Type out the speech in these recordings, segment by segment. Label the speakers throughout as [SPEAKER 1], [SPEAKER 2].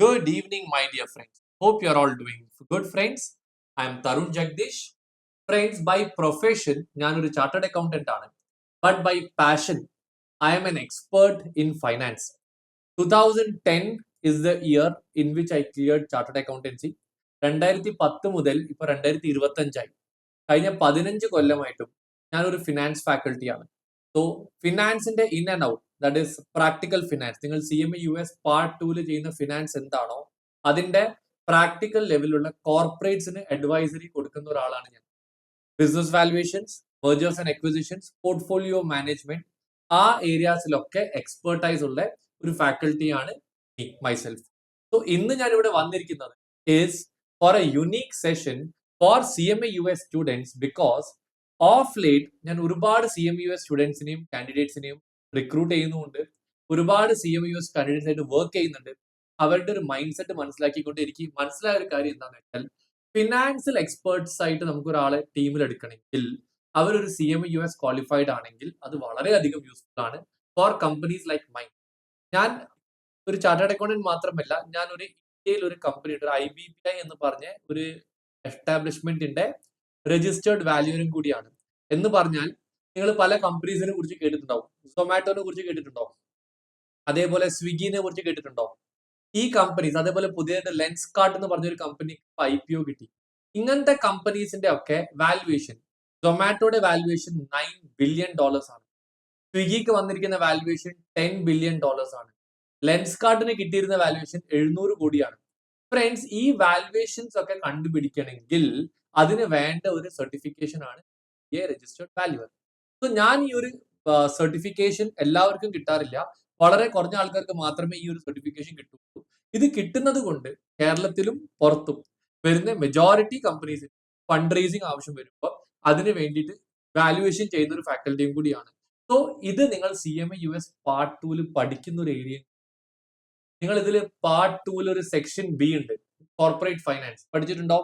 [SPEAKER 1] Good evening, my dear friends. Hope you are all doing good, friends. I am Tarun Jagdish. Friends, by profession, ഞാനൊരു chartered accountant ആണ്. But by passion, I am an expert in finance. 2010 is the year in which I cleared chartered accountancy. 2010 മുതൽ ഇപ്പൊ 2025 കഴിഞ്ഞ 15 കൊല്ലമായിട്ടും ഞാനൊരു finance ഫാക്കൽറ്റിയാണ്. So ഫിനാൻസിന്റെ in and out, that is practical finance, നിങ്ങൾ CMA US പാർട്ട് 2 ചെയ്യുന്ന ഫിനാൻസ് എന്താണോ അതിന്റെ പ്രാക്ടിക്കൽ ലെവലിലുള്ള കോർപ്പറേറ്റ്സിന് അഡ്വൈസറി കൊടുക്കുന്ന ഒരാളാണ് ഞാൻ. Business valuations, mergers and acquisitions, portfolio management, ആ ഏരിയാസിലൊക്കെ എക്സ്പെർട്ടൈസ് ഉള്ള ഒരു ഫാക്കൽറ്റിയാണ് മൈസെൽഫ്. സോ ഇന്ന് ഞാൻ ഇവിടെ വന്നിരിക്കുന്നത് is for a unique session for CMA US students. Because of late ഞാൻ ഒരുപാട് CMA US സ്റ്റുഡൻസിനെയും കാൻഡിഡേറ്റ്സിനെയും റിക്രൂട്ട് ചെയ്യുന്നുണ്ട്. ഒരുപാട് CMA US കാൻഡിഡേറ്റ്സ് ആയിട്ട് വർക്ക് ചെയ്യുന്നുണ്ട്. അവരുടെ ഒരു മൈൻഡ് സെറ്റ് മനസ്സിലാക്കിക്കൊണ്ട് എനിക്ക് മനസ്സിലായ ഒരു കാര്യം എന്താണെന്ന് വെച്ചാൽ, ഫിനാൻഷ്യൽ എക്സ്പേർട്സ് ആയിട്ട് നമുക്ക് ഒരാളെ ടീമിൽ എടുക്കണമെങ്കിൽ അവരൊരു CMA US ക്വാളിഫൈഡ് ആണെങ്കിൽ അത് വളരെയധികം യൂസ്ഫുൾ ആണ് ഫോർ കമ്പനീസ് ലൈക്ക് മൈൻ. ഞാൻ ഒരു ചാർട്ടേഡ് അക്കൗണ്ടന്റ് മാത്രമല്ല, ഞാൻ ഒരു ഇന്ത്യയിൽ ഒരു കമ്പനി ഉണ്ട്, ഒരു IBPI എന്ന് പറഞ്ഞ ഒരു എസ്റ്റാബ്ലിഷ്മെന്റിന്റെ രജിസ്റ്റേർഡ് വാല്യൂരും കൂടിയാണ്. എന്ന് പറഞ്ഞാൽ നിങ്ങൾ പല കമ്പനീസിനെ കുറിച്ച് കേട്ടിട്ടുണ്ടാവും. സൊമാറ്റോനെ കുറിച്ച് കേട്ടിട്ടുണ്ടാവും, അതേപോലെ സ്വിഗ്ഗിനെ കുറിച്ച് കേട്ടിട്ടുണ്ടാവും. ഈ കമ്പനീസ്, അതേപോലെ പുതിയതായിട്ട് ലെൻസ് കാർട്ട് എന്ന് പറഞ്ഞൊരു കമ്പനി IPO കിട്ടി. ഇങ്ങനത്തെ കമ്പനീസിന്റെ ഒക്കെ വാല്യുവേഷൻ, സൊമാറ്റോയുടെ വാല്യുവേഷൻ $9 billion ആണ്. സ്വിഗ്ഗിക്ക് വന്നിരിക്കുന്ന വാല്യുവേഷൻ $10 billion ആണ്. ലെൻസ് കാർട്ടിന് കിട്ടിയിരുന്ന വാല്യുവേഷൻ 700 കോടിയാണ്. ഫ്രണ്ട്സ്, ഈ വാല്യുവേഷൻസ് ഒക്കെ കണ്ടുപിടിക്കണമെങ്കിൽ അതിന് വേണ്ട ഒരു സർട്ടിഫിക്കേഷൻ ആണ് രജിസ്റ്റേർഡ് വാല്യുവർ. സോ ഞാൻ ഈ ഒരു സർട്ടിഫിക്കേഷൻ എല്ലാവർക്കും കിട്ടാറില്ല. വളരെ കുറഞ്ഞ ആൾക്കാർക്ക് മാത്രമേ ഈ ഒരു സർട്ടിഫിക്കേഷൻ കിട്ടുള്ളൂ. ഇത് കിട്ടുന്നത് കൊണ്ട് കേരളത്തിലും പുറത്തും വരുന്ന മെജോറിറ്റി കമ്പനീസിന് ഫണ്ട് റേസിംഗ് ആവശ്യം വരുമ്പോൾ അതിന് വേണ്ടിയിട്ട് വാല്യുവേഷൻ ചെയ്യുന്ന ഒരു ഫാക്കൽറ്റിയും കൂടിയാണ്. സോ ഇത് നിങ്ങൾ CMA US പാർട്ട് 2 പഠിക്കുന്ന ഒരു ഏരിയ. നിങ്ങൾ ഇതിൽ പാർട്ട് 2 ഒരു സെക്ഷൻ B ഉണ്ട്, കോർപ്പറേറ്റ് ഫൈനാൻസ് പഠിച്ചിട്ടുണ്ടോ?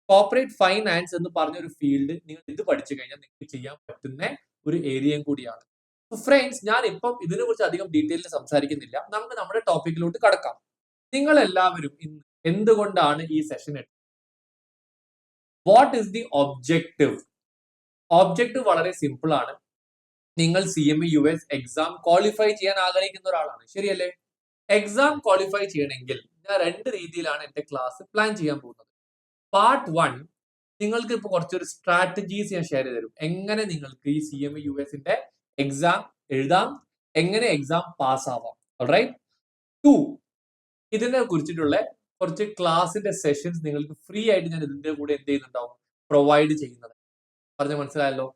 [SPEAKER 1] കോർപ്പറേറ്റ് ഫൈനാൻസ് എന്ന് പറഞ്ഞ ഒരു ഫീൽഡ് നിങ്ങൾ ഇത് പഠിച്ചു കഴിഞ്ഞാൽ നിങ്ങൾക്ക് ചെയ്യാൻ പറ്റുന്ന ഒരു ഏരിയയും കൂടിയാണ്. ഫ്രണ്ട്സ്, ഞാൻ ഇപ്പം ഇതിനെ കുറിച്ച് അധികം ഡീറ്റെയിലിൽ സംസാരിക്കുന്നില്ല. നമുക്ക് നമ്മുടെ ടോപ്പിക്കിലോട്ട് കടക്കാം. നിങ്ങൾ എല്ലാവരും ഇന്ന് എന്തുകൊണ്ടാണ് ഈ സെഷൻ എടുത്തത്? What is the objective? Objective വളരെ സിമ്പിൾ ആണ്. നിങ്ങൾ CMA US എക്സാം ക്വാളിഫൈ ചെയ്യാൻ ആഗ്രഹിക്കുന്ന ഒരാളാണ്, ശരിയല്ലേ? എക്സാം ക്വാളിഫൈ ചെയ്യണമെങ്കിൽ ഞാൻ 2 രീതിയിലാണ് എന്റെ ക്ലാസ് പ്ലാൻ ചെയ്യാൻ പോകുന്നത്. പാർട്ട് 1, നിങ്ങൾക്ക് ഇപ്പോൾ കുറച്ചൊരു സ്ട്രാറ്റജീസ് ഞാൻ ഷെയർ ചെയ്ത് തരും. എങ്ങനെ നിങ്ങൾക്ക് ഈ CMA US എക്സാം എഴുതാം, എങ്ങനെ എക്സാം പാസ് ആവാം. ഓൾറൈറ്റ്. 2, ഇതിനെ കുറിച്ചിട്ടുള്ള കുറച്ച് ക്ലാസിന്റെ സെഷൻസ് നിങ്ങൾക്ക് ഫ്രീ ആയിട്ട് ഞാൻ ഇതിന്റെ കൂടെ എന്ത് ചെയ്യുന്നുണ്ടാവും, പ്രൊവൈഡ് ചെയ്യുന്നത്. പറഞ്ഞ മനസ്സിലായല്ലോ?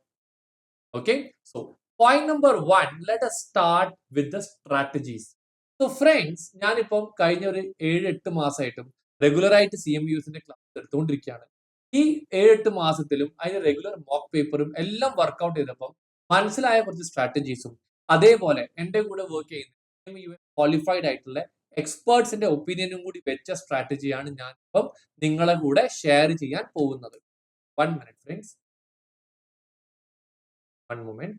[SPEAKER 1] Okay. So point number 1, let us start with the strategies. So friends, ഞാനിപ്പം കഴിഞ്ഞ ഒരു 7-8 മാസമായിട്ടും റെഗുലർ ആയിട്ട് CMA US ക്ലാസ് എടുത്തുകൊണ്ടിരിക്കുകയാണ്. ഈ 7-8 മാസത്തിലും അതിന് റെഗുലർ മോക്ക് പേപ്പറും എല്ലാം വർക്ക്ഔട്ട് ചെയ്തപ്പം മനസ്സിലായ കുറച്ച് സ്ട്രാറ്റജീസും, അതേപോലെ എന്റെ കൂടെ വർക്ക് ചെയ്യുന്ന CMA US ക്വാളിഫൈഡ് ആയിട്ടുള്ള എക്സ്പേർട്സിന്റെ ഒപ്പീനിയനും കൂടി വെച്ച സ്ട്രാറ്റജിയാണ് ഞാൻ ഇപ്പം നിങ്ങളെ കൂടെ ഷെയർ ചെയ്യാൻ പോകുന്നത്. 1 minute friends, 1 moment.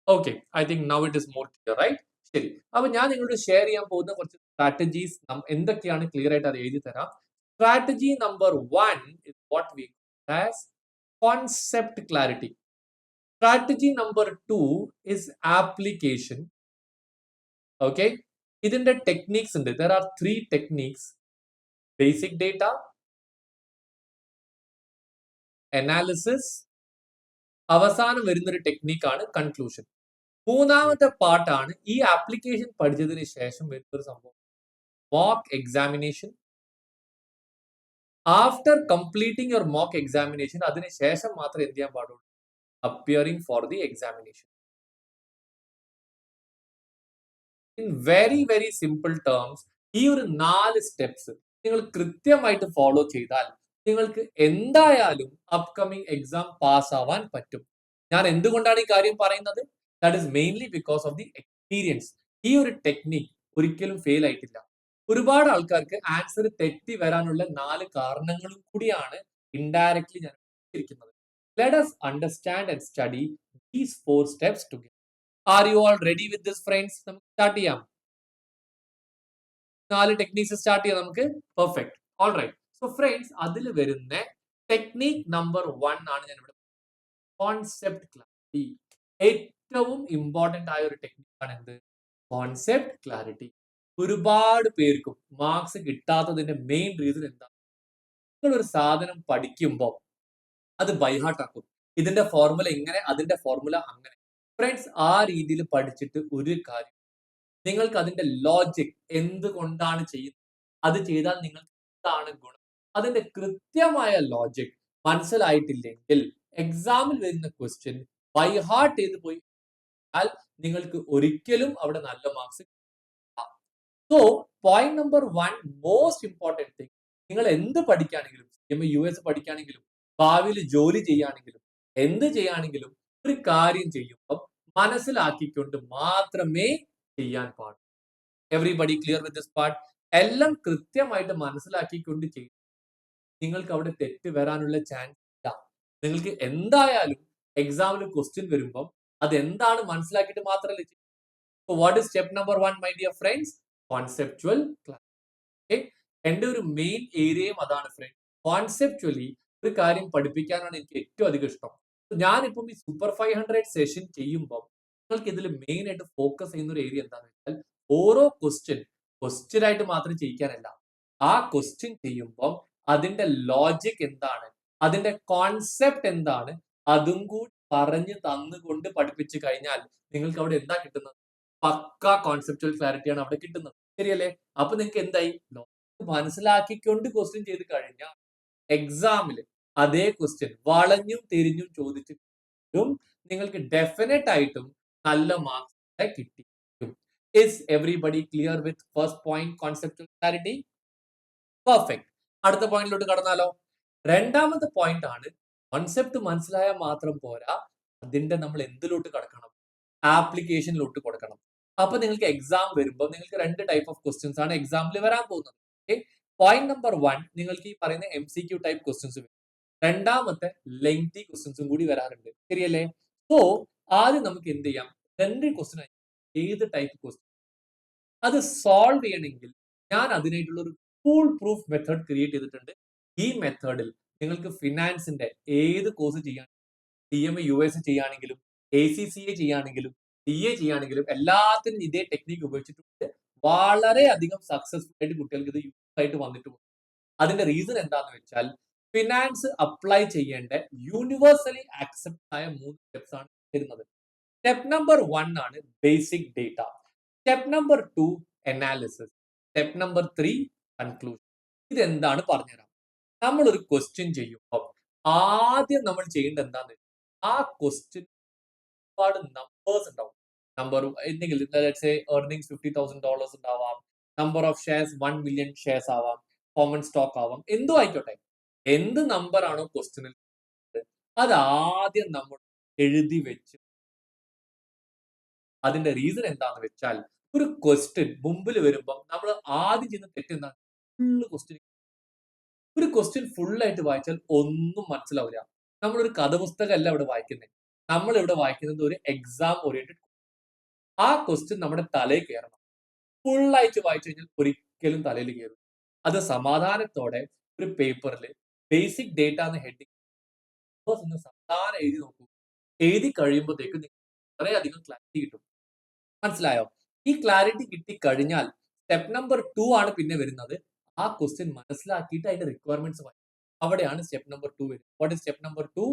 [SPEAKER 1] Okay, I think now it is more clear, right? ശരി. അപ്പൊ ഞാൻ നിങ്ങളോട് ഷെയർ ചെയ്യാൻ പോകുന്ന കുറച്ച് സ്ട്രാറ്റജീസ് എന്തൊക്കെയാണ് ക്ലിയർ ആയിട്ട് അത് എഴുതി തരാം. Strategy number 1 is what we call as concept clarity. Strategy number 2 is application. Okay, ഇതിന്റെ ടെക്നിക്സ് ഉണ്ട്. There are 3 techniques: basic data, analysis, അവസാനം വരുന്നൊരു ടെക്നിക്കാണ് കൺക്ലൂഷൻ. മൂന്നാമത്തെ പാർട്ടാണ് ഈ ആപ്ലിക്കേഷൻ പഠിച്ചതിന് ശേഷം വരുന്നൊരു സംഭവം, mock examination. After completing your mock examination, അതിനുശേഷം മാത്രമേ എന്ത് ചെയ്യാൻ പാടുള്ളൂ, appearing for the examination. In very very simple terms, ഈ ഒരു 4 സ്റ്റെപ്സ് നിങ്ങൾ കൃത്യമായിട്ട് ഫോളോ ചെയ്താൽ നിങ്ങൾക്ക് എന്തായാലും അപ്കമിങ് എക്സാം പാസ് ആവാൻ പറ്റും. ഞാൻ എന്തുകൊണ്ടാണ് ഈ കാര്യം പറയുന്നത്? That is mainly because of the experience. ഈ ഒരു ടെക്നിക് ഒരിക്കലും ഫെയിൽ ആയിട്ടില്ല. ഒരുപാട് ആൾക്കാർക്ക് ആൻസർ തെറ്റി വരാനുള്ള 4 കാരണങ്ങളും കൂടിയാണ് ഇൻഡയറക്ട്ലി ഞാൻ ഇരിക്കുന്നത്. Let us understand and study these 4 steps together. Are you all ready with this, friends? നമുക്ക് സ്റ്റാർട്ട് ചെയ്യാം. 4 ടെക്നിക്സ് സ്റ്റാർട്ട് ചെയ്യാം നമുക്ക്. Perfect. All right. So friends, അതിൽ വരുന്ന ടെക്നിക് നമ്പർ 1 ആണ് ഞാൻ ഇവിടെ കോൺസെപ്റ്റ് ക്ലാരിറ്റി. ഏറ്റവും ഇമ്പോർട്ടന്റ് ആയ ഒരു ടെക്നിക്കാണ് എന്ത്? Concept clarity. ഒരുപാട് പേർക്കും മാർക്സ് കിട്ടാത്തതിന്റെ മെയിൻ റീസൺ എന്താണ്? നിങ്ങൾ ഒരു സാധനം പഠിക്കുമ്പോൾ അത് ബൈഹാർട്ട് ആക്കും. ഇതിന്റെ ഫോർമുല ഇങ്ങനെ, അതിന്റെ ഫോർമുല അങ്ങനെ. ഫ്രണ്ട്സ്, ആ രീതിയിൽ പഠിച്ചിട്ട് ഒരു കാര്യം, നിങ്ങൾക്ക് അതിന്റെ ലോജിക് എന്തുകൊണ്ടാണ് ചെയ്യുന്നത്, അത് ചെയ്താൽ നിങ്ങൾക്ക് എന്താണ് ഗുണം, അതിന്റെ കൃത്യമായ ലോജിക് മനസ്സിലായിട്ടില്ലെങ്കിൽ എക്സാമിൽ വരുന്ന ക്വസ്റ്റ്യൻ ബൈഹാർട്ട് ചെയ്ത് പോയി നിങ്ങൾക്ക് ഒരിക്കലും അവിടെ നല്ല marks. So point number 1, most important thing, നിങ്ങൾ എന്ത് പഠിക്കുകയാണെങ്കിലും, US പഠിക്കുകയാണെങ്കിലും, ഭാവിയിൽ ജോലി ചെയ്യുകയാണെങ്കിലും, എന്ത് ചെയ്യുകയാണെങ്കിലും, ഒരു കാര്യം ചെയ്യുമ്പോൾ മനസ്സിലാക്കിക്കൊണ്ട് മാത്രമേ ചെയ്യാൻ പാടുള്ളൂ. Everybody clear with this part? എല്ലാം കൃത്യമായിട്ട് മനസ്സിലാക്കിക്കൊണ്ട് ചെയ്യും, നിങ്ങൾക്ക് അവിടെ തെറ്റ് വരാനുള്ള ചാൻസ് ഇല്ല. നിങ്ങൾക്ക് എന്തായാലും എക്സാമിൽ ക്വസ്റ്റ്യൻ വരുമ്പോൾ അത് എന്താണ് മനസ്സിലാക്കിയിട്ട് മാത്രമല്ലേ ചെയ്യും. So what is step number 1, my dear friends? Conceptual clarity. Okay? എന്റെ ഒരു മെയിൻ ഏരിയയും അതാണ് ഫ്രണ്ട്. കോൺസെപ്ച്വലി ഒരു കാര്യം പഠിപ്പിക്കാനാണ് എനിക്ക് ഏറ്റവും അധികം ഇഷ്ടം. ഞാനിപ്പം ഈ സൂപ്പർ 500 സെഷൻ ചെയ്യുമ്പോൾ നിങ്ങൾക്ക് ഇതിൽ മെയിൻ ആയിട്ട് ഫോക്കസ് ചെയ്യുന്ന ഒരു ഏരിയ എന്താണെന്ന് വെച്ചാൽ, ഓരോ ക്വസ്റ്റ്യൻ ആയിട്ട് മാത്രം ചെയ്യിക്കാനല്ല, ആ ക്വസ്റ്റ്യൻ ചെയ്യുമ്പോൾ അതിന്റെ ലോജിക് എന്താണ്, അതിന്റെ കോൺസെപ്റ്റ് എന്താണ്, അതും കൂടി പറഞ്ഞു തന്നുകൊണ്ട് പഠിപ്പിച്ചു കഴിഞ്ഞാൽ നിങ്ങൾക്ക് അവിടെ എന്താ കിട്ടുന്നത്? പക്ക കോൺസെപ്റ്റുവൽ ക്ലാരിറ്റിയാണ് അവിടെ കിട്ടുന്നത്. ശരിയല്ലേ? അപ്പൊ നിങ്ങൾക്ക് എന്തായി? മനസ്സിലാക്കിക്കൊണ്ട് ക്വസ്റ്റ്യൻ ചെയ്ത് കഴിഞ്ഞാൽ എക്സാമില് അതേ ക്വസ്റ്റ്യൻ വളഞ്ഞും തിരിഞ്ഞും ചോദിച്ചിട്ടും നിങ്ങൾക്ക് ഡെഫിനറ്റ് ആയിട്ടും നല്ല മാർക്സ് കിട്ടി. Is everybody clear with first point, conceptual clarity? Perfect. അടുത്ത പോയിന്റിലോട്ട് കടന്നാലോ? രണ്ടാമത്തെ പോയിന്റ് ആണ്, കോൺസെപ്റ്റ് മനസ്സിലായാൽ മാത്രം പോരാ, അതിന്റെ നമ്മൾ എന്തിലോട്ട് കടക്കണം? ആപ്ലിക്കേഷനിലോട്ട് കൊടുക്കണം. അപ്പൊ നിങ്ങൾക്ക് എക്സാം വരുമ്പോൾ നിങ്ങൾക്ക് 2 ടൈപ്പ് ഓഫ് ക്വസ്റ്റ്യൻസ് ആണ് എക്സാമിൽ വരാൻ പോകുന്നത്. പോയിന്റ് നമ്പർ 1, നിങ്ങൾക്ക് ഈ പറയുന്ന MCQ ടൈപ്പ് ക്വസ്റ്റ്യൻസ് വരും. രണ്ടാമത്തെ ലെങ്തി ക്വസ്റ്റ്യൻസും കൂടി വരാറുണ്ട്. ശരിയല്ലേ? സോ ആദ്യം നമുക്ക് എന്ത് ചെയ്യാം? 2 ക്വസ്റ്റ്യൻ ഏത് ടൈപ്പ് ക്വസ്റ്റ്യൻ അത് സോൾവ് ചെയ്യണമെങ്കിൽ ഞാൻ അതിനായിട്ടുള്ള ഒരു ഫുൾ പ്രൂഫ് മെത്തേഡ് ക്രിയേറ്റ് ചെയ്തിട്ടുണ്ട്. ഈ മെത്തേഡിൽ നിങ്ങൾക്ക് ഫിനാൻസിന്റെ ഏത് കോഴ്സ് ചെയ്യാൻ, CMA US ചെയ്യുകയാണെങ്കിലും, ACCA ചെയ്യുകയാണെങ്കിലും, CA ചെയ്യുകയാണെങ്കിലും എല്ലാത്തിനും ഇതേ ടെക്നിക്ക് ഉപയോഗിച്ചിട്ടുണ്ട്. വളരെ അധികം സക്സസ്ഫുൾ ആയിട്ട് കുട്ടികൾക്ക് ഇത് യൂസ് ആയിട്ട് വന്നിട്ടുണ്ട്. അതിന്റെ റീസൺ എന്താണെന്ന് വെച്ചാൽ, ഫിനാൻസ് അപ്ലൈ ചെയ്യേണ്ട യൂണിവേഴ്സലി ആക്സെപ്റ്റ് ആയ 3 സ്റ്റെപ്സ് ആണ് തരുന്നത്. സ്റ്റെപ്പ് നമ്പർ 1 ആണ് basic data. Step number 2 analysis. Step number 3 conclusion. ഇതെന്താണ് പറഞ്ഞുതരാം. നമ്മൾ ഒരു ക്വസ്റ്റ്യൻ ചെയ്യുമ്പോൾ ആദ്യം നമ്മൾ ചെയ്യേണ്ടത് എന്താന്ന് വെച്ചാൽ, ആ ക്വസ്റ്റ്യൻ ഒരുപാട് നമ്പേഴ്സ് ഉണ്ടാവും. നമ്പർ എന്തെങ്കിലും ഏർണിംഗ്സ് $50,000 ഉണ്ടാവാം, number of shares 1 million shares ആവാം, കോമൺ സ്റ്റോക്ക് ആവാം, എന്തോ ആയിക്കോട്ടെ. എന്ത് നമ്പർ ആണോ ക്വസ്റ്റ്യനിൽ അത് ആദ്യം നമ്മൾ എഴുതി വെച്ച്, അതിന്റെ റീസൺ എന്താന്ന് വെച്ചാൽ, ഒരു ക്വസ്റ്റ്യൻ മുമ്പിൽ വരുമ്പോൾ നമ്മൾ ആദ്യം ചെയ്യുന്ന തെറ്റ് എന്താണ്? ഫുള്ള് ക്വസ്റ്റ്യൻ, ഒരു ക്വസ്റ്റ്യൻ ഫുൾ ആയിട്ട് വായിച്ചാൽ ഒന്നും മനസ്സിലാവില്ല. നമ്മളൊരു കഥ പുസ്തകമല്ല ഇവിടെ വായിക്കുന്നത്, നമ്മൾ ഇവിടെ വായിക്കുന്നത് ഒരു എക്സാം ഓറിയന്റഡ്. ആ ക്വസ്റ്റ്യൻ നമ്മുടെ തലയിൽ കയറണം. ഫുൾ ആയിട്ട് വായിച്ചു കഴിഞ്ഞാൽ ഒരിക്കലും തലയിൽ കയറും. അത് സമാധാനത്തോടെ ഒരു പേപ്പറിൽ ബേസിക് ഡേറ്റ എന്ന ഹെഡിങ് ഒന്ന് സാധാരണ എഴുതി നോക്കൂ. എഴുതി കഴിയുമ്പോഴത്തേക്ക് വളരെയധികം ക്ലാരിറ്റി കിട്ടും. മനസ്സിലായോ? ഈ ക്ലാരിറ്റി കിട്ടിക്കഴിഞ്ഞാൽ സ്റ്റെപ്പ് നമ്പർ 2 ആണ് പിന്നെ വരുന്നത്. ആ ക്വസ്റ്റ്യൻ മനസ്സിലാക്കിയിട്ട് അതിന്റെ റിക്വയർമെന്റ്സ് വായിക്കും. അവിടെയാണ് സ്റ്റെപ്പ് നമ്പർ 2 വരുന്നത്. What is step number 2?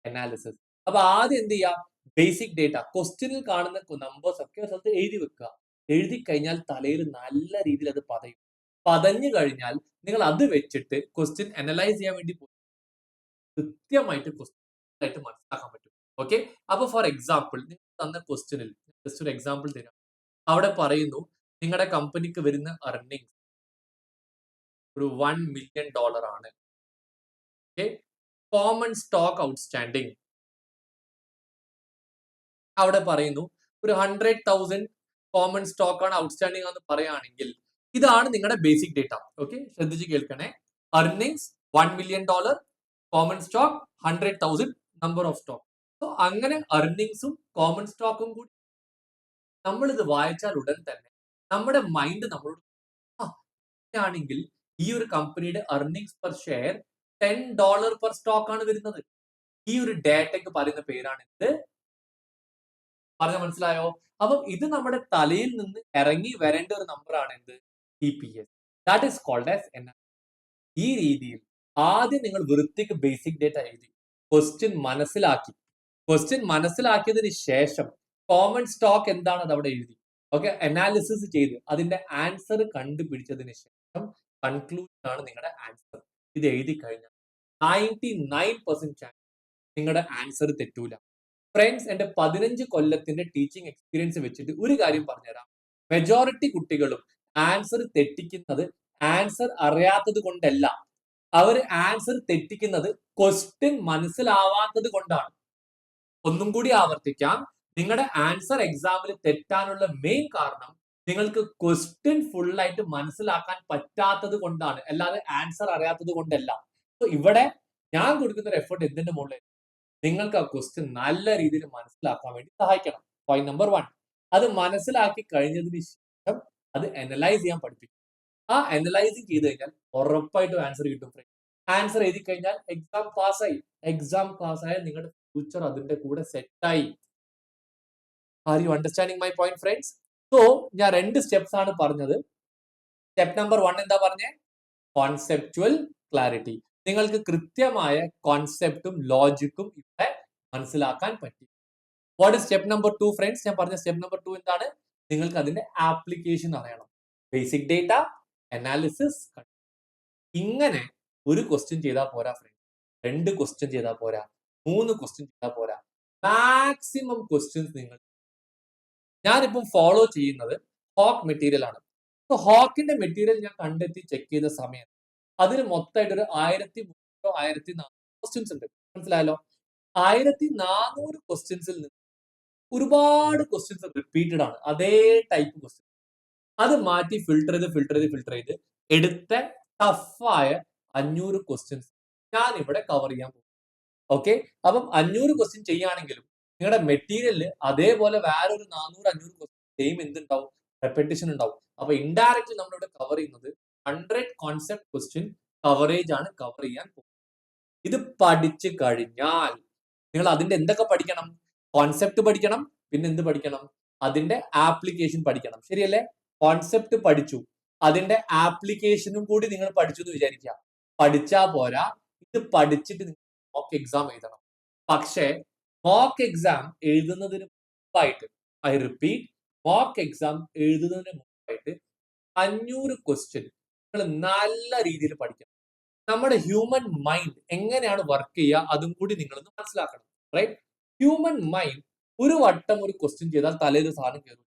[SPEAKER 1] Analysis. അപ്പൊ ആദ്യം എന്ത് ചെയ്യാം? ബേസിക് ഡേറ്റ, ക്വസ്റ്റ്യനിൽ കാണുന്ന നമ്പേഴ്സ് ഒക്കെ ഒരു സ്ഥലത്ത് എഴുതി വെക്കുക. എഴുതി കഴിഞ്ഞാൽ തലയിൽ നല്ല രീതിയിൽ അത് പതയും. പതഞ്ഞു കഴിഞ്ഞാൽ നിങ്ങൾ അത് വെച്ചിട്ട് ക്വസ്റ്റ്യൻ അനലൈസ് ചെയ്യാൻ വേണ്ടി കൃത്യമായിട്ട് ക്വസ്റ്റ്യൻ ആയിട്ട് മനസ്സിലാക്കാൻ പറ്റും. ഓക്കെ? അപ്പൊ ഫോർ എക്സാമ്പിൾ, നിങ്ങൾ തന്ന ക്വസ്റ്റ്യനിൽ ജസ്റ്റ് ഒരു എക്സാമ്പിൾ തരാം. അവിടെ പറയുന്നു നിങ്ങളുടെ കമ്പനിക്ക് വരുന്ന earnings ഒരു $1 million ആണ്. ഓക്കെ? കോമൺ സ്റ്റോക്ക് ഔട്ട്സ്റ്റാൻഡിങ് അവിടെ പറയുന്നു ഒരു 100,000 കോമൺ സ്റ്റോക്ക് ആണ് ഔട്ട്സ്റ്റാൻഡിങ് എന്ന് പറയുകയാണെങ്കിൽ ഇതാണ് നിങ്ങളുടെ ബേസിക് ഡേറ്റ. ഓക്കെ? ശ്രദ്ധിച്ച് കേൾക്കണേ. earnings $1 million, common stock 100,000, number of stock. So അങ്ങനെ earningsും കോമൺ സ്റ്റോക്കും കൂടി നമ്മൾ ഇത് വായിച്ചാൽ ഉടൻ തന്നെ നമ്മുടെ മൈൻഡ് നമ്മളോട് ആണെങ്കിൽ ഈ ഒരു കമ്പനിയുടെ earnings per share $10 per stock ആണ് വരുന്നത്. ഈ ഒരു ഡേറ്റയ്ക്ക് പറയുന്ന പേരാണ് ഇത്. പറഞ്ഞ മനസ്സിലായോ? അപ്പം ഇത് നമ്മുടെ തലയിൽ നിന്ന് ഇറങ്ങി വരേണ്ട ഒരു നമ്പറാണ് എന്ത്? EPS. That is called as ഈ രീതിയിൽ ആദ്യം നിങ്ങൾ വൃത്തിക്ക് ബേസിക് ഡേറ്റ എഴുതി ക്വസ്റ്റ്യൻ മനസ്സിലാക്കി. ക്വസ്റ്റ്യൻ മനസ്സിലാക്കിയതിന് ശേഷം കോമൺ സ്റ്റോക്ക് എന്താണ് അത് അവിടെ എഴുതി. ഓക്കെ, അനാലിസിസ് ചെയ്ത് അതിന്റെ ആൻസർ കണ്ടുപിടിച്ചതിന് ശേഷം കൺക്ലൂഷൻ ആണ് നിങ്ങളുടെ ആൻസർ. ഇത് എഴുതി കഴിഞ്ഞാൽ 99% ചാൻസ് നിങ്ങളുടെ ആൻസർ തെറ്റൂല. ഫ്രണ്ട്സ്, എന്റെ 15 കൊല്ലത്തിന്റെ ടീച്ചിങ് എക്സ്പീരിയൻസ് വെച്ചിട്ട് ഒരു കാര്യം പറഞ്ഞുതരാം. മെജോറിറ്റി കുട്ടികളും ആൻസർ തെറ്റിക്കുന്നത് ആൻസർ അറിയാത്തത് കൊണ്ടല്ല, അവർ ആൻസർ തെറ്റിക്കുന്നത് ക്വസ്റ്റ്യൻ മനസ്സിലാവാത്തത് കൊണ്ടാണ്. ഒന്നും കൂടി ആവർത്തിക്കാം, നിങ്ങളുടെ ആൻസർ എക്സാമിൽ തെറ്റാനുള്ള മെയിൻ കാരണം നിങ്ങൾക്ക് ക്വസ്റ്റ്യൻ ഫുൾ ആയിട്ട് മനസ്സിലാക്കാൻ പറ്റാത്തത് കൊണ്ടാണ്, അല്ലാതെ ആൻസർ അറിയാത്തത് കൊണ്ടല്ല. സോ ഇവിടെ ഞാൻ കൊടുക്കുന്ന ഒരു എഫേർട്ട് എന്തിന്റെ മുകളിൽ നിങ്ങൾക്ക് ആ ക്വസ്റ്റ്യൻ നല്ല രീതിയിൽ മനസ്സിലാക്കാൻ വേണ്ടി സഹായിക്കണം. പോയിന്റ് നമ്പർ 1, അത് മനസ്സിലാക്കി കഴിഞ്ഞതിന് ശേഷം അത് അനലൈസ് ചെയ്യാൻ പഠിപ്പിക്കും. ആ അനലൈസിങ് ചെയ്ത് കഴിഞ്ഞാൽ ഉറപ്പായിട്ടും ആൻസർ കിട്ടും. ആൻസർ എഴുതി കഴിഞ്ഞാൽ എക്സാം പാസ്സായി. എക്സാം പാസ്സായ നിങ്ങളുടെ ഫ്യൂച്ചർ അതിന്റെ കൂടെ സെറ്റായി. Are you understanding my point friends? So ഞാൻ 2 സ്റ്റെപ്സ് ആണ് പറഞ്ഞത്. സ്റ്റെപ്പ് നമ്പർ 1 എന്താ പറഞ്ഞേ? Conceptual clarity. നിങ്ങൾക്ക് കൃത്യമായ കോൺസെപ്റ്റും ലോജിക്കും ഇവിടെ മനസ്സിലാക്കാൻ പറ്റി. What is step number 2 friends? ഞാൻ പറഞ്ഞ സ്റ്റെപ്പ് നമ്പർ 2 എന്താണ്? നിങ്ങൾക്ക് അതിന്റെ ആപ്ലിക്കേഷൻ അറിയണം. Basic data, analysis. ഇങ്ങനെ ഒരു ക്വസ്റ്റ്യൻ ചെയ്താൽ പോരാ ഫ്രണ്ട്സ്, 2 ക്വസ്റ്റ്യൻ ചെയ്താൽ പോരാ, 3 ക്വസ്റ്റ്യൻ ചെയ്താൽ പോരാ, മാക്സിമം ക്വസ്റ്റ്യൻസ് നിങ്ങൾ. ഞാനിപ്പം ഫോളോ ചെയ്യുന്നത് ഹോക്ക് മെറ്റീരിയൽ ആണ്. സോ ഹോക്കിന്റെ മെറ്റീരിയൽ ഞാൻ കണ്ടെത്തി ചെക്ക് ചെയ്ത സമയത്ത് അതിന് മൊത്തമായിട്ട് ഒരു 1300 1400 ക്വസ്റ്റ്യൻസ് ഉണ്ട്. മനസ്സിലായല്ലോ? 1400 ക്വസ്റ്റ്യൻസിൽ നിന്ന് ഒരുപാട് ക്വസ്റ്റ്യൻസ് റിപ്പീറ്റഡ് ആണ്, അതേ ടൈപ്പ് ക്വസ്റ്റ്യൻ. അത് മാറ്റി ഫിൽട്ടർ ചെയ്ത് എടുത്ത ടഫായ 500 ക്വസ്റ്റ്യൻസ് ഞാൻ ഇവിടെ കവർ ചെയ്യാൻ പോകും. ഓക്കെ, അപ്പം 500 ക്വസ്റ്റ്യൻ ചെയ്യുകയാണെങ്കിലും നിങ്ങളുടെ മെറ്റീരിയലിൽ അതേപോലെ വേറെ ഒരു 400-500 ക്വസ്റ്റ്യൻ സെയിം എന്തുണ്ടാവും? റെപ്പറ്റീഷൻ ഉണ്ടാവും. അപ്പൊ ഇൻഡയറക്ട്ലി നമ്മളിവിടെ കവർ ചെയ്യുന്നത് 100 കോൺസെപ്റ്റ് ക്വസ്റ്റ്യൻ കവറേജ് ആണ് കവർ ചെയ്യാൻ പോകുന്നത്. ഇത് പഠിച്ചു കഴിഞ്ഞാൽ നിങ്ങൾ അതിന്റെ എന്തൊക്കെ പഠിക്കണം? കോൺസെപ്റ്റ് പഠിക്കണം, പിന്നെ എന്ത് പഠിക്കണം? അതിന്റെ ആപ്ലിക്കേഷൻ പഠിക്കണം. ശരിയല്ലേ? കോൺസെപ്റ്റ് പഠിച്ചു, അതിന്റെ ആപ്ലിക്കേഷനും കൂടി നിങ്ങൾ പഠിച്ചു എന്ന് വിചാരിക്കുക. പഠിച്ചാ പോരാ, ഇത് പഠിച്ചിട്ട് നിങ്ങൾ മോക്ക് എക്സാം എഴുതണം. പക്ഷേ മോക്ക് എക്സാം എഴുതുന്നതിന് മുമ്പായിട്ട്, ഐ റിപ്പീറ്റ്, മോക്ക് എക്സാം എഴുതുന്നതിന് മുമ്പായിട്ട് 500 ക്വസ്റ്റ്യൻ നിങ്ങൾ നല്ല രീതിയിൽ പഠിക്കണം. നമ്മുടെ ഹ്യൂമൻ മൈൻഡ് എങ്ങനെയാണ് വർക്ക് ചെയ്യുക അതും കൂടി നിങ്ങളൊന്ന് മനസ്സിലാക്കണം. റൈറ്റ്? ഹ്യൂമൻ മൈൻഡ് ഒരു വട്ടം ഒരു ക്വസ്റ്റ്യൻ ചെയ്താൽ തലയിൽ സാധനം കയറും.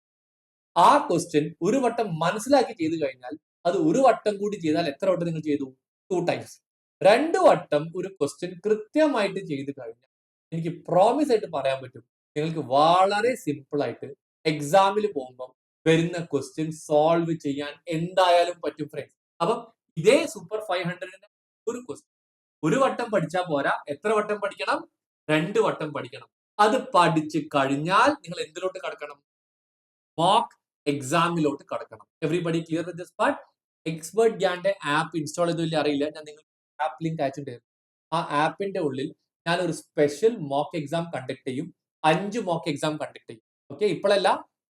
[SPEAKER 1] ആ ക്വസ്റ്റ്യൻ ഒരു വട്ടം മനസ്സിലാക്കി ചെയ്തു കഴിഞ്ഞാൽ അത് ഒരു വട്ടം കൂടി ചെയ്താൽ എത്ര വട്ടം നിങ്ങൾ ചെയ്തു? 2 ടൈംസ്. 2 വട്ടം ഒരു ക്വസ്റ്റ്യൻ കൃത്യമായിട്ട് ചെയ്തു കഴിഞ്ഞാൽ എനിക്ക് പ്രോമിസ് ആയിട്ട് പറയാൻ പറ്റും, നിങ്ങൾക്ക് വളരെ സിമ്പിൾ ആയിട്ട് എക്സാമിൽ പോകുമ്പോൾ വരുന്ന ക്വസ്റ്റ്യൻ സോൾവ് ചെയ്യാൻ എന്തായാലും പറ്റും ഫ്രണ്ട്സ്. അപ്പം ഇതേ സൂപ്പർ 500ന്റെ ഒരു ക്വസ്റ്റ്യൻ ഒരു വട്ടം പഠിച്ചാൽ പോരാ, എത്ര വട്ടം പഠിക്കണം? 2 വട്ടം പഠിക്കണം. അത് പഠിച്ചു കഴിഞ്ഞാൽ നിങ്ങൾ എന്തിലോട്ട് കടക്കണം? മോക്ക് എക്സാമിലോട്ട് കടക്കണം. Everybody clear with this part? Expert ഗ്യാന്റെ ആപ്പ് ഇൻസ്റ്റാൾ ചെയ്തില്ല അറിയില്ല, ഞാൻ നിങ്ങൾക്ക് ആപ്പ് ലിങ്ക് അയച്ചിട്ടുണ്ടായിരുന്നു. ആ ആപ്പിന്റെ ഉള്ളിൽ ഞാൻ ഒരു സ്പെഷ്യൽ മോക്ക് എക്സാം കണ്ടക്ട് ചെയ്യും. 5 മോക്ക് എക്സാം കണ്ടക്ട് ചെയ്യും. ഓക്കെ, ഇപ്പോഴല്ല,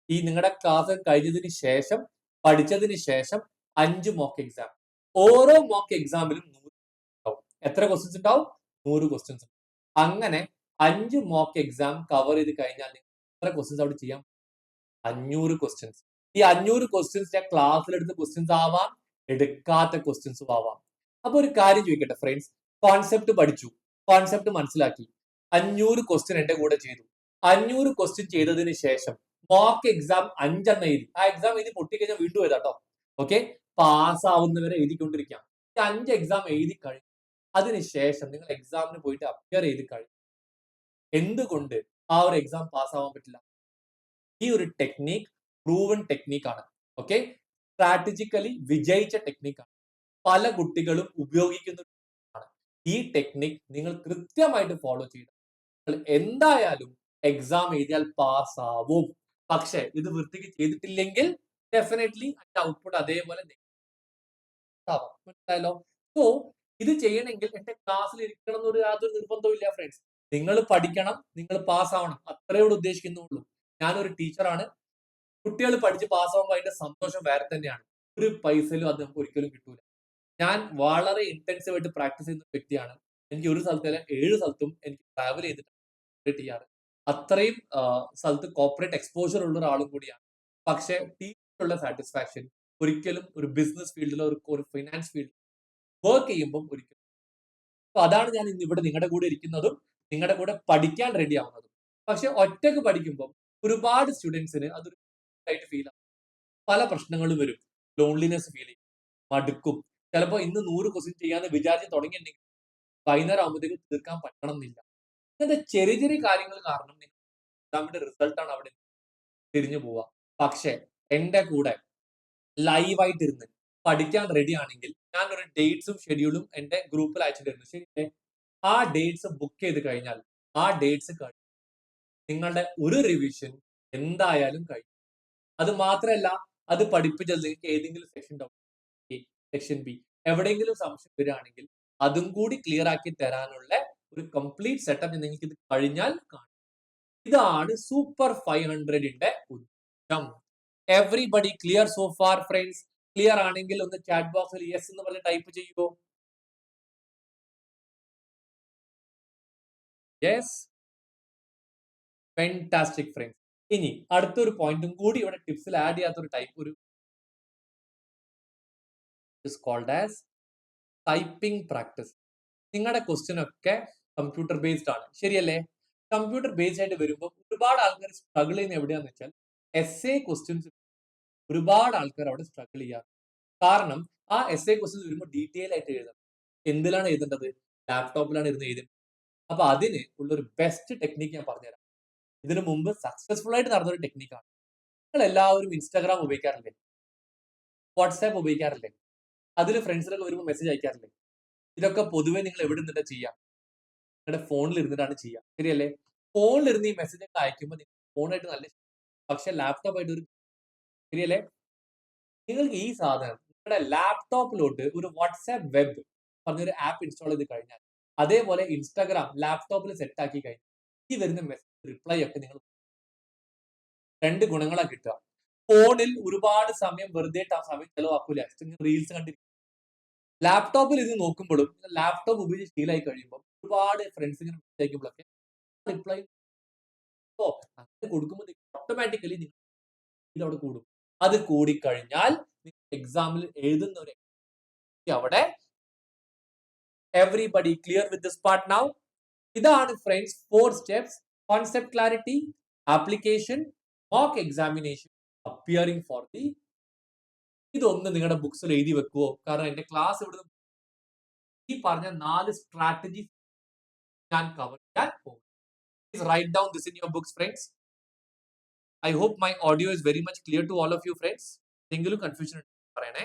[SPEAKER 1] ഈ നിങ്ങളുടെ ക്ലാസ് കഴിഞ്ഞതിന് ശേഷം പഠിച്ചതിന് ശേഷം 5 മോക്ക് എക്സാം. ഓരോ മോക്ക് എക്സാമിലും 100 ഉണ്ടാവും. എത്ര ക്വസ്റ്റ്യൻസ് ഉണ്ടാവും? 100 ക്വസ്റ്റ്യൻസ്. അങ്ങനെ 5 മോക്ക് എക്സാം കവർ ചെയ്ത് കഴിഞ്ഞാൽ എത്ര ക്വസ്റ്റ്യൻസ് അവിടെ ചെയ്യാം? 500 ക്വസ്റ്റ്യൻസ്. ഈ 500 ക്വസ്റ്റ്യൻസ് ഞാൻ ക്ലാസ്സിലെടുത്ത ക്വസ്റ്റ്യൻസ് ആവാം, എടുക്കാത്ത ക്വസ്റ്റ്യൻസും ആവാം. അപ്പൊ ഒരു കാര്യം ചോദിക്കട്ടെ ഫ്രണ്ട്സ്, കോൺസെപ്റ്റ് പഠിച്ചു, കോൺസെപ്റ്റ് മനസ്സിലാക്കി, 500 ക്വസ്റ്റ്യൻ എന്റെ കൂടെ ചെയ്തു. 500 ക്വസ്റ്റ്യൻ ചെയ്തതിന് ശേഷം മോക്ക് എക്സാം 5 എണ്ണം എഴുതി. ആ എക്സാം എഴുതി പൊട്ടിക്കഴിഞ്ഞാൽ വീണ്ടും എഴുതാട്ടോ. Okay, pass ആവുന്നവരെ എഴുതിക്കൊണ്ടിരിക്കാം. ഈ 5 എക്സാം എഴുതി കഴിഞ്ഞു അതിനുശേഷം നിങ്ങൾ എക്സാമിന് പോയിട്ട് അപ്പിയർ ചെയ്ത് കഴിഞ്ഞു. എന്തുകൊണ്ട് ആ ഒരു എക്സാം പാസ് ആവാൻ പറ്റില്ല? ഈ ഒരു ടെക്നിക് പ്രൂവൺ ടെക്നിക്കാണ്. ഓക്കെ, സ്ട്രാറ്റജിക്കലി വിജയിച്ച ടെക്നിക്കാണ്. പല കുട്ടികളും ഉപയോഗിക്കുന്ന. ഈ ടെക്നിക് നിങ്ങൾ കൃത്യമായിട്ട് ഫോളോ ചെയ്യണം. എന്തായാലും എക്സാം എഴുതിയാൽ പാസ്സാവും. പക്ഷെ ഇത് വൃത്തിക്ക് ചെയ്തിട്ടില്ലെങ്കിൽ ഡെഫിനറ്റ്ലി അതിന്റെ ഔട്ട്പുട്ട് അതേപോലെ ആവാം. മനസ്സിലായല്ലോ? സോ ഇത് ചെയ്യണമെങ്കിൽ എന്റെ ക്ലാസ്സിൽ ഇരിക്കണം എന്നൊരു യാതൊരു നിർബന്ധവും ഇല്ല ഫ്രണ്ട്സ്. നിങ്ങൾ പഠിക്കണം, നിങ്ങൾ പാസ്സാവണം. അത്രേ ഇവിടെ ഉദ്ദേശിക്കുന്നുള്ളൂ. ഞാനൊരു ടീച്ചറാണ്. കുട്ടികൾ പഠിച്ച് പാസ്സാവുമ്പോൾ അതിന്റെ സന്തോഷം വേറെ തന്നെയാണ്. ഒരു പൈസയിലും അത് നമുക്ക് ഒരിക്കലും കിട്ടൂല. ഞാൻ വളരെ ഇന്റൻസീവ് ആയിട്ട് പ്രാക്ടീസ് ചെയ്യുന്ന വ്യക്തിയാണ്. എനിക്ക് ഒരു സ്ഥലത്തല്ല 7 സ്ഥലത്തും എനിക്ക് ട്രാവൽ ചെയ്തിട്ട് ചെയ്യാറ്. അത്രയും സ്ഥലത്ത് കോർപ്പറേറ്റ് എക്സ്പോഷർ ഉള്ള ഒരാളും കൂടിയാണ്. പക്ഷേ ടീമിലുള്ള സാറ്റിസ്ഫാക്ഷൻ ഒരിക്കലും ഒരു ബിസിനസ് ഫീൽഡിലോ ഒരു ഫൈനാൻസ് ഫീൽഡിലോ വർക്ക് ചെയ്യുമ്പോൾ ഒരിക്കലും. അപ്പൊ അതാണ് ഞാൻ ഇന്ന് ഇവിടെ നിങ്ങളുടെ കൂടെ ഇരിക്കുന്നതും നിങ്ങളുടെ കൂടെ പഠിക്കാൻ റെഡി ആവുന്നതും. പക്ഷെ ഒറ്റക്ക് പഠിക്കുമ്പോൾ ഒരുപാട് സ്റ്റുഡൻസിന് അതൊരു ആയിട്ട് ഫീൽ ആവും. പല പ്രശ്നങ്ങളും വരും. ലോൺലിനെസ് ഫീൽ ചെയ്യും, മടുക്കും. ചിലപ്പോൾ ഇന്ന് 100 ക്വസ്റ്റ്യൻ ചെയ്യാന്ന് വിചാരിച്ച് തുടങ്ങിയിട്ടുണ്ടെങ്കിൽ വൈകുന്നേരം ആകുമ്പോഴത്തേക്ക് തീർക്കാൻ പറ്റണം എന്നില്ല. ഇങ്ങനത്തെ ചെറിയ ചെറിയ കാര്യങ്ങൾ കാരണം എക്സാമിന്റെ റിസൾട്ടാണ് അവിടെ തിരിഞ്ഞു പോവുക. പക്ഷെ എന്റെ കൂടെ ലൈവായിട്ട് ഇരുന്ന് പഠിക്കാൻ റെഡി ആണെങ്കിൽ ഞാൻ ഒരു ഡേറ്റ്സും ഷെഡ്യൂളും എന്റെ ഗ്രൂപ്പിൽ അയച്ചു തരുന്നു. ശരി, ആ ഡേറ്റ്സ് ബുക്ക് ചെയ്ത് കഴിഞ്ഞാൽ ആ ഡേറ്റ്സ് കഴിഞ്ഞ് നിങ്ങളുടെ ഒരു റിവിഷൻ എന്തായാലും കഴിയും. അത് മാത്രമല്ല, അത് പഠിപ്പിച്ചത് നിങ്ങൾക്ക് ഏതെങ്കിലും സെക്ഷൻ ഡൗട്ട്, സെക്ഷൻ ബി എവിടെയെങ്കിലും സംശയം വരികയാണെങ്കിൽ അതും കൂടി ക്ലിയർ ആക്കി തരാനുള്ള ഒരു കംപ്ലീറ്റ് സെറ്റപ്പ് നിങ്ങൾക്ക് ഇത് കഴിഞ്ഞാൽ കാണും. ഇതാണ് സൂപ്പർ 500ന്റെ ഉദ്ദേശം. Everybody clear so far friends? Clear ആണെങ്കിൽ ഒന്ന് ചാറ്റ് ബോക്സിൽ യെസ് എന്ന് പറഞ്ഞ് ടൈപ്പ് ചെയ്യുമോ? Yes, fantastic friends. ഇനി അടുത്തൊരു പോയിന്റും കൂടി ഇവിടെ ടിപ്സിൽ ആഡ് ചെയ്യാത്തൊരു ടൈപ്പ് ഒരു കോൾഡ് ആസ് ടൈപ്പിംഗ് പ്രാക്ടീസ്. നിങ്ങളുടെ ക്വസ്റ്റ്യൻ ഒക്കെ കമ്പ്യൂട്ടർ ബേസ്ഡ് ആണ്, ശരിയല്ലേ? കമ്പ്യൂട്ടർ ബേസ്ഡ് ആയിട്ട് വരുമ്പോൾ ഒരുപാട് ആൾക്കാർ സ്ട്രഗിൾ ചെയ്യുന്ന എവിടെയാന്ന് വെച്ചാൽ എസ് എ ക്വസ്റ്റ്യൻസ് ഒരുപാട് ആൾക്കാർ അവിടെ സ്ട്രഗിൾ ചെയ്യാറ്. കാരണം ആ എസ് എ ക്വസ്റ്റ്യൻസ് വരുമ്പോൾ ഡീറ്റെയിൽ ആയിട്ട് എഴുതണം. എന്തിലാണ് എഴുതേണ്ടത്? ലാപ്ടോപ്പിലാണ് ഇരുന്ന് എഴുതുന്നത്. അപ്പൊ അതിന് ഉള്ളൊരു ബെസ്റ്റ് ടെക്നിക്ക് ഞാൻ പറഞ്ഞുതരാം. ഇതിനു മുമ്പ് സക്സസ്ഫുൾ ആയിട്ട് നടന്നൊരു ടെക്നിക്കാണ്. നിങ്ങൾ എല്ലാവരും ഇൻസ്റ്റാഗ്രാം ഉപയോഗിക്കാറില്ലേ? വാട്സാപ്പ് ഉപയോഗിക്കാറില്ലേ? അതിൽ ഫ്രണ്ട്സിനൊക്കെ വരുമ്പോൾ മെസ്സേജ് അയക്കാറില്ലേ? ഇതൊക്കെ പൊതുവെ നിങ്ങൾ എവിടെ നിന്നിട്ടാ ചെയ്യാം? നിങ്ങളുടെ ഫോണിൽ ഇരുന്നിട്ടാണ് ചെയ്യുക, ശരിയല്ലേ? ഫോണിൽ ഇരുന്ന് ഈ മെസ്സേജ് ഒക്കെ അയക്കുമ്പോൾ ഫോണായിട്ട് നല്ല, പക്ഷെ ലാപ്ടോപ്പ് ആയിട്ട് ഒരു, ശരിയല്ലേ? നിങ്ങൾക്ക് ഈ സാധനം നിങ്ങളുടെ ലാപ്ടോപ്പിലോട്ട് ഒരു വാട്സാപ്പ് വെബ് പറഞ്ഞൊരു ആപ്പ് ഇൻസ്റ്റാൾ ചെയ്ത് കഴിഞ്ഞാൽ അതേപോലെ ഇൻസ്റ്റാഗ്രാം ലാപ്ടോപ്പിൽ സെറ്റ് ആക്കി കഴിഞ്ഞാൽ ഈ വരുന്ന മെസ്സേജ് റിപ്ലൈ ഒക്കെ നിങ്ങൾ രണ്ട് ഗുണങ്ങളാണ് കിട്ടുക. ഫോണിൽ ഒരുപാട് സമയം വെറുതെ സമയം ചെലവാക്കൂല, റീൽസ് കണ്ടിരിക്കും. ലാപ്ടോപ്പിൽ ഇത് നോക്കുമ്പോഴും ലാപ്ടോപ്പ് ഉപയോഗിച്ച് ശീലമായി കഴിയുമ്പോൾ ഒരുപാട് ഫ്രണ്ട്സ് ഇങ്ങനെ മെസ്സേജ് അയക്കുമ്പോഴൊക്കെ റിപ്ലൈ അങ്ങനെ കൊടുക്കുമ്പോൾ ഓട്ടോമാറ്റിക്കലി നിങ്ങൾ അവിടെ കൂടും. അത് കൂടിക്കഴിഞ്ഞാൽ എക്സാമിൽ എഴുതുന്ന ഒരു അവിടെ everybody clear with this part now. ഇതാണ് friends 4 steps: concept clarity, application, mock examination, appearing for the. ഇതൊന്ന് നിങ്ങളുടെ ബുക്സിൽ എഴുതി വെക്കുവോ? കാരണം എന്റെ ക്ലാസ് ഇവിടുന്ന് ഈ പറഞ്ഞ 4 സ്ട്രാറ്റജി ഞാൻ കവർ ചെയ്യാൻ പോകും. Please write down this in your books, friends. I hope my audio is very much clear to all of you, friends. എന്തെങ്കിലും കൺഫ്യൂഷൻ പറയണേ.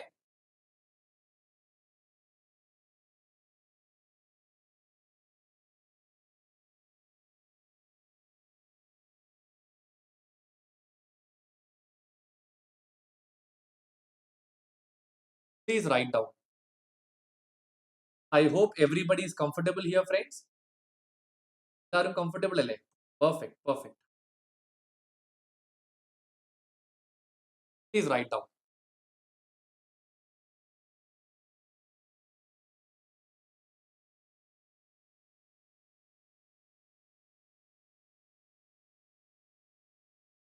[SPEAKER 1] Please write down. I hope everybody is comfortable here, friends. എല്ലാവരും comfortable അല്ലേ? Perfect, perfect. Please write down.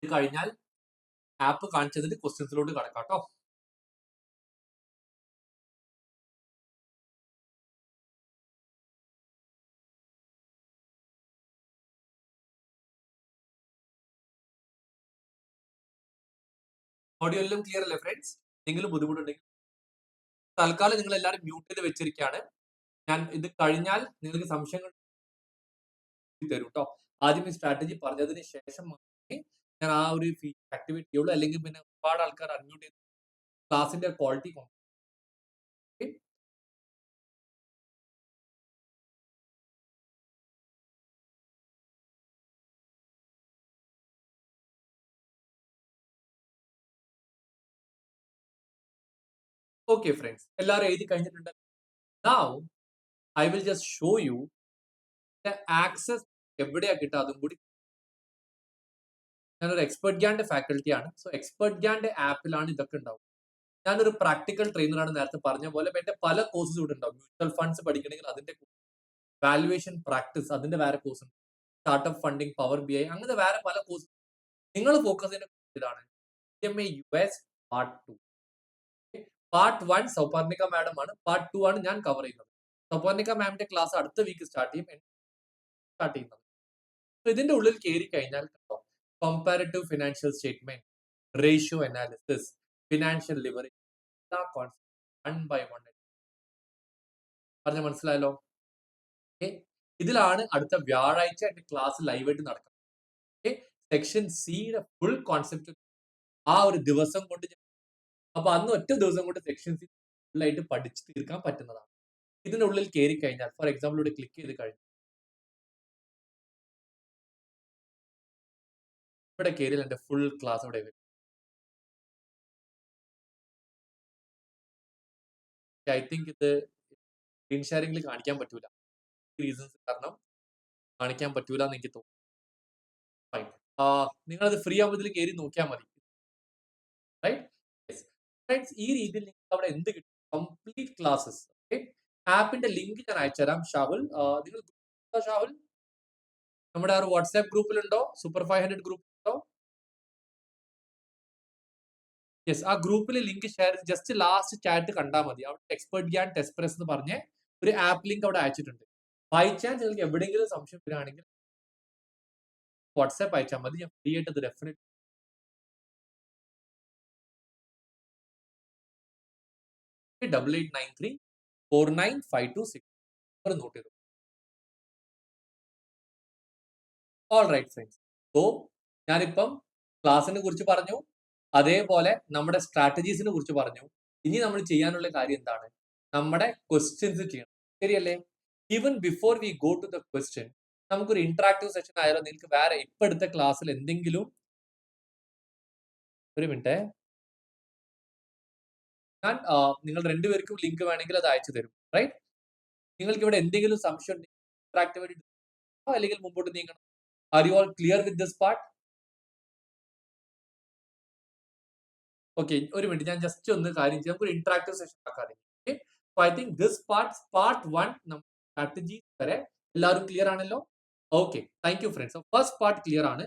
[SPEAKER 1] ഇത് കഴിഞ്ഞാൽ app കാണിച്ചതിന്റെ ക്വസ്റ്റ്യൻസിലോട്ട് കടക്കാം കേട്ടോ. Audio എല്ലാം clear അല്ലേ ഫ്രണ്ട്സ്? എന്തെങ്കിലും ബുദ്ധിമുട്ടുണ്ടെങ്കിൽ തൽക്കാലം നിങ്ങൾ എല്ലാവരും മ്യൂട്ട് ചെയ്ത് വെച്ചിരിക്കുകയാണ്. ഞാൻ ഇത് കഴിഞ്ഞാൽ നിങ്ങൾക്ക് സംശയങ്ങൾ തരും കേട്ടോ. ആദ്യം ഈ സ്ട്രാറ്റജി പറഞ്ഞതിന് ശേഷം മാത്രമേ ഞാൻ ആ ഒരു ആക്ടിവേറ്റ് ചെയ്യുള്ളൂ. അല്ലെങ്കിൽ പിന്നെ ഒരുപാട് ആൾക്കാർ അൺമ്യൂട്ട് ചെയ്ത് ക്ലാസിന്റെ ക്വാളിറ്റി ഓക്കെ ഫ്രണ്ട്സ്, എല്ലാവരും എഴുതി കഴിഞ്ഞിട്ടുണ്ട്. Now I will just show you access എവിടെയാ കിട്ടുക അതും കൂടി. ഞാനൊരു എക്സ്പെർട്ട് ഗ്യാന്റെ ഫാക്കൽറ്റി ആണ്. സോ എക്സ്പെർട്ട് ഗ്യാന്റെ ആപ്പിലാണ് ഇതൊക്കെ ഉണ്ടാവും. ഞാനൊരു പ്രാക്ടിക്കൽ ട്രെയിനറാണ്, നേരത്തെ പറഞ്ഞ പോലെ എന്റെ പല കോഴ്സസ് ഇവിടെ ഉണ്ടാവും. മ്യൂച്വൽ ഫണ്ട്സ് പഠിക്കണമെങ്കിൽ അതിന്റെ വാല്യുവേഷൻ പ്രാക്ടീസ് അതിന്റെ വേറെ കോഴ്സ് ഉണ്ട്. Startup funding, power B I, അങ്ങനെ വേറെ പല കോഴ്സ്. നിങ്ങൾ ഫോക്കസ് ചെയ്യുന്ന ഇതാണ് CMA US part 2. Part 1 Sauparnika madam ആണ്, പാർട്ട് 2 ആണ് ഞാൻ കവർ ചെയ്യുന്നത്. സൗപർണിക മാമിന്റെ ക്ലാസ് അടുത്ത വീക്ക് സ്റ്റാർട്ട് ചെയ്യും, സ്റ്റാർട്ട് ചെയ്യുന്നത്. ഇതിന്റെ ഉള്ളിൽ കയറി കഴിഞ്ഞാൽ comparative financial statement, ratio analysis, financial leverage, എല്ലാ കോൺസെപ്റ്റ് 1 by 1 പറഞ്ഞ മനസ്സിലായല്ലോ. ഇതിലാണ് അടുത്ത വ്യാഴാഴ്ച എന്റെ ക്ലാസ് ലൈവായിട്ട് നടക്കുന്നത്. സെക്ഷൻ സിയുടെ ഫുൾ കോൺസെപ്റ്റ് ആ ഒരു ദിവസം കൊണ്ട്, അപ്പൊ അന്ന് ഒറ്റ ദിവസം കൊണ്ട് സെക്ഷൻ സി ഫുള്ളായിട്ട് പഠിച്ചു തീർക്കാൻ പറ്റുന്നതാണ്. ഇതിന്റെ ഉള്ളിൽ കയറി കഴിഞ്ഞാൽ, ഫോർ എക്സാമ്പിൾ ഇവിടെ ക്ലിക്ക് ചെയ്ത് കഴിഞ്ഞാൽ ഇവിടെ കയറിയാൽ എന്റെ ഫുൾ ക്ലാസ് ഇവിടെ വരും. ഐ തിങ്ക് ഇത് സ്ക്രീൻ ഷെയറിംഗിൽ കാണിക്കാൻ പറ്റൂല, റീസൺസ് കാരണം കാണിക്കാൻ പറ്റൂല എന്ന് എനിക്ക് തോന്നുന്നു. നിങ്ങളത് ഫ്രീ ആവുമ്പോൾ ഇതിൽ കയറി നോക്കിയാൽ മതി. ഫ്രണ്ട്സ്, ഈ രീതിയിൽ നിങ്ങൾക്ക് അവിടെ എന്ത് കിട്ടും? Complete classes. ആപ്പിന്റെ ലിങ്ക് ഞാൻ അയച്ചുതരാം. ഷാഹുൽ, നിങ്ങൾ ഷാഹുൽ നമ്മുടെ ആ വാട്സ്ആപ്പ് ഗ്രൂപ്പിലുണ്ടോ? സൂപ്പർ 500 ഗ്രൂപ്പിലുണ്ടോ? യെസ്, ആ ഗ്രൂപ്പിൽ ലിങ്ക് ഷെയർ ചെയ്ത് ജസ്റ്റ് ലാസ്റ്റ് ചാറ്റ് കണ്ടാൽ മതി. അവിടെ എക്സ്പെർട്ട് ഗ്യാൻ ടെസ്റ്റ് പ്രസ് എന്ന് പറഞ്ഞ് ഒരു ആപ്പ് ലിങ്ക് അവിടെ അയച്ചിട്ടുണ്ട്. ബൈ ചാൻസ് നിങ്ങൾക്ക് എവിടെയെങ്കിലും സംശയം വരികയാണെങ്കിൽ വാട്സ്ആപ്പ് അയച്ചാൽ മതി. ഞാൻ ഫ്രീ ആയിട്ട് അത് ഡെഫിനറ്റ് 8893495266 നോട്ട് ചെയ്തു. ഓൾ റൈറ്റ് ഫ്രണ്ട്സ്, സോ ഞാനിപ്പം ക്ലാസ്സിനെ കുറിച്ച് പറഞ്ഞു, അതേപോലെ നമ്മുടെ സ്ട്രാറ്റജീസിനെ കുറിച്ച് പറഞ്ഞു. ഇനി നമ്മൾ ചെയ്യാനുള്ള കാര്യം എന്താണ്? നമ്മുടെ ക്വസ്റ്റ്യൻസ് ചെയ്യണം, ശരിയല്ലേ? Even before we go to the question, നമുക്കൊരു ഇന്ററാക്റ്റീവ് സെഷൻ ആയാലും നിങ്ങൾക്ക് വേറെ ഇപ്പൊ എടുത്ത ക്ലാസ്സിൽ എന്തെങ്കിലും, ഒരു മിനിറ്റ്, ഞാൻ നിങ്ങൾ രണ്ടുപേർക്കും ലിങ്ക് വേണമെങ്കിൽ അത് അയച്ചു തരും. റൈറ്റ്, നിങ്ങൾക്ക് ഇവിടെ എന്തെങ്കിലും സംശയം ഉണ്ടെങ്കിൽ ഇന്ററാക്റ്റീവ് അല്ലെങ്കിൽ മുമ്പോട്ട് നീങ്ങണം. Are you all clear with this part? Okay, ഒരു മിനിറ്റ്, ഞാൻ ജസ്റ്റ് ഒന്ന് കാര്യം ചെയ്യാം. നമുക്ക് ഒരു ഇന്ററാക്റ്റീവ് സെഷൻ ആക്കാതെ. So I think this part 1 strategy വരെ എല്ലാവരും ക്ലിയർ ആണല്ലോ? Okay, thank you friends. First part clear ആണ്.